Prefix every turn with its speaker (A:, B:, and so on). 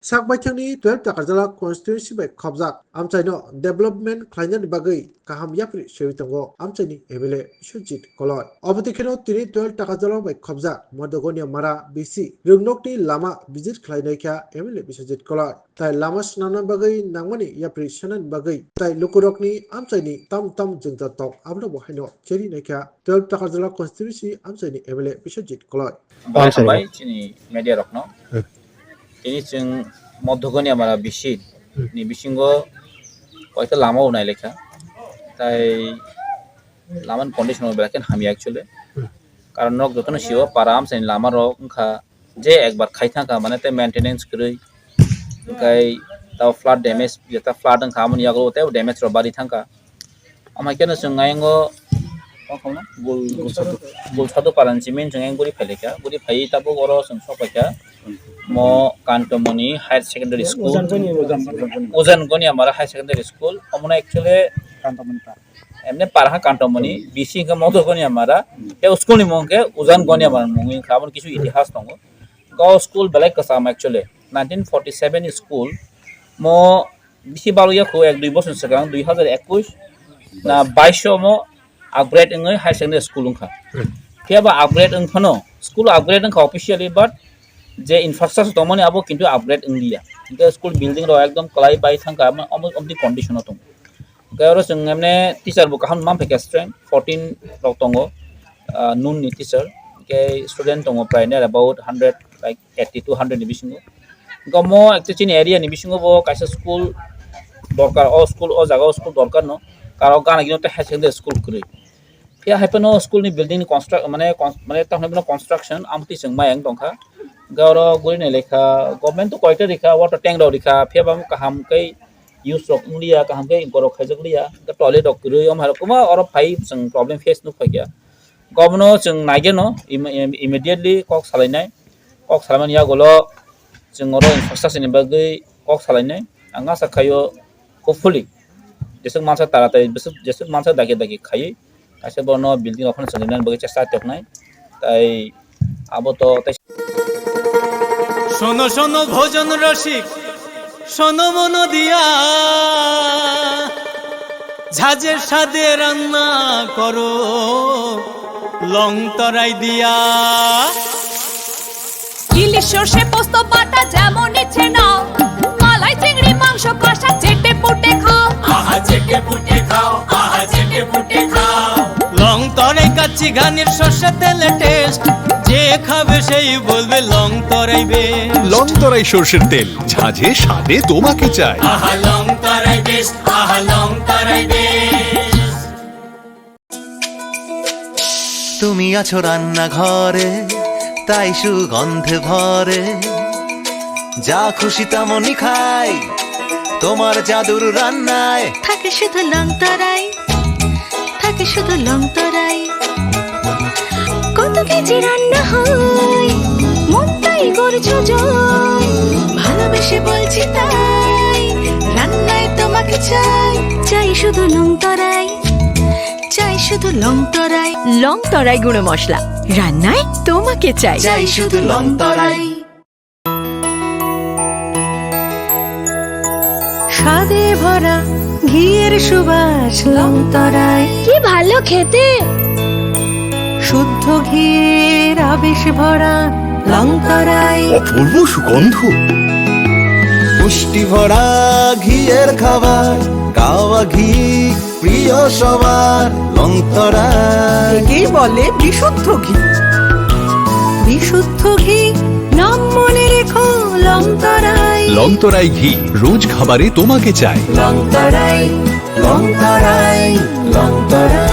A: Sakbaithangni 12 Takarjala constituency by Khobjak amchaino development khlainani bagui kaham yapri sewitango amchaini MLA Sujit Koloi obotikeno tini 12 Takarjala by Khobjak Modogonia Mara BC Rungnokni lama visit khlainaikha MLA Sujit Koloi tai lama snana bagui nangmani yapri sanan bagui tai lukurokni amchaini tam jingta tok abno bohaino cheri naikha 12 Takarjala constituency amchaini MLA Sujit Koloi
B: Baik chini media rokno ini jeng Modogonia Mara BC ni bisingo koita lama unai lekha tai laman condition belaken hami actually karon nok jotono siwa param sen lama rok kha je ekbar khaitha ka mane te maintenance kroi kai ta flood damage jeta flood ang khamon yago te damage ro bari thangka amai kena sungaingo kono gol sadu paran cimen jeng guri pheleka guri phai tabu goro sung sopaka mo Kantomoni Higher Secondary School Ojan Gonia Mara High Secondary School amuna actually Kantomoni par emne parha Kantomoni BC ka Modogonia Mara e school ni mongke Ojan Gonia Mara mongi khabon kichu itihas tongo go school belai kasam actually 1947 school mo bisi baluya ko ek dui bosor sekarang 2021 na 22 mo upgrade ngai high secondary school ungkha kiaba upgrade ungphano school upgrade ungkha officially but যে infrastructure তমনি আবো কিন্তু upgrade India কিন্তু school building র একদম কলাই by থাকা অমদি condition তং গায়রো जों এমনে টিচার বু কাহাম মাম ফেকে স্ট্রেংথ 14 রক তঙ্গ নুন নি টিচার কে স্টুডেন্ট তঙ্গ প্রায় নেয়ার अबाउट 100 লাইক 80 to 100 নিবিসিং গমো একটা চিনি এরিয়া নিবিসিং বো কাইসা স্কুল দরকার ও স্কুল ও জায়গা স্কুল দরকার ন কারো গানা গিনতে হাই সেকেন্ডারি স্কুল করে ফিয়া হাইপনো স্কুল নি বিল্ডিং কনস্ট্রাক্ট মানে তাহনে কনস্ট্রাকশন আমতি जों Mayang দংখা gauro gurine lekha government to koita rekha water tank ro rekha phebam kaham kai use rok india kaham kai gorok khajak liya the toilet rok rui om har kuma or phai sing problem face nu phagya governor जों naigeno immediately kok salainai kok salaman ya golo जों oro infrastructure ni bagai kok salainai anga sakhayo hopefully jesuk mansa taratai jesuk mansa dagi khai kaise bono building okhon salainai bagai chesta toknai tai abo to
C: শোনো শোনো ভোজন রসিক শোনো মন দিয়া ঝাঁঝের স্বাদে রান্না করো লং তরাই দিয়া
D: ইলিশ সর্ষে পোস্ত বাটা যেমন ইচ্ছে নাও মালাই চিংড়ি মাংস কষা চেটে পুটে খাও
C: আহা চেটে পুটে খাও আহা চেটে পুটে খাও লং তরাই কাচ্চি ঘানির সর্ষে তেলে টেস্ট যে খাবে সেই বলবে লং তরাই বেশ
E: লং তরাই সরষের তেল ঝাঁঝে স্বাদে তোমাকে চাই
C: আহা লং তরাই বেশ আহা লং তরাই বেশ
F: তুমি আছো রান্না ঘরে তাই সুগন্ধে ভরে যা খুশি তেমনই খাই তোমার জাদুর রান্নায়
G: থাকে শুধু লং তরাই থাকে শুধু লং তরাই কত কেজি রান্না হয় মন তাই করছো জয় ভালোবেসে বলছি তাই রান্নায় তোমাকে চাই চাই শুধু লং তরাই চাই শুধু লং তরাই লং তরাই গুঁড়ো মশলা রান্নায় তোমাকে চাই
F: চাই শুধু লং তরাই
G: স্বাদে ভরা ঘিয়ের সুবাস লং তরাই কি ভালো খেতে শুদ্ধ ঘিয়ের আবেশ ভরা লং তরাই
E: অপূর্ব সুগন্ধ
F: পুষ্টি ভরা ঘিয়ের খাবার গাওয়া ঘি প্রিয় সবার লং তরাই
G: কি বলে বিশুদ্ধ ঘি বিশুদ্ধ ঘি নাম মনে রেখো লং তরাই
E: লং তরাই ঘি রোজ খাবারে তোমাকে চাই
F: লং তরাই লং তরাই লং তরাই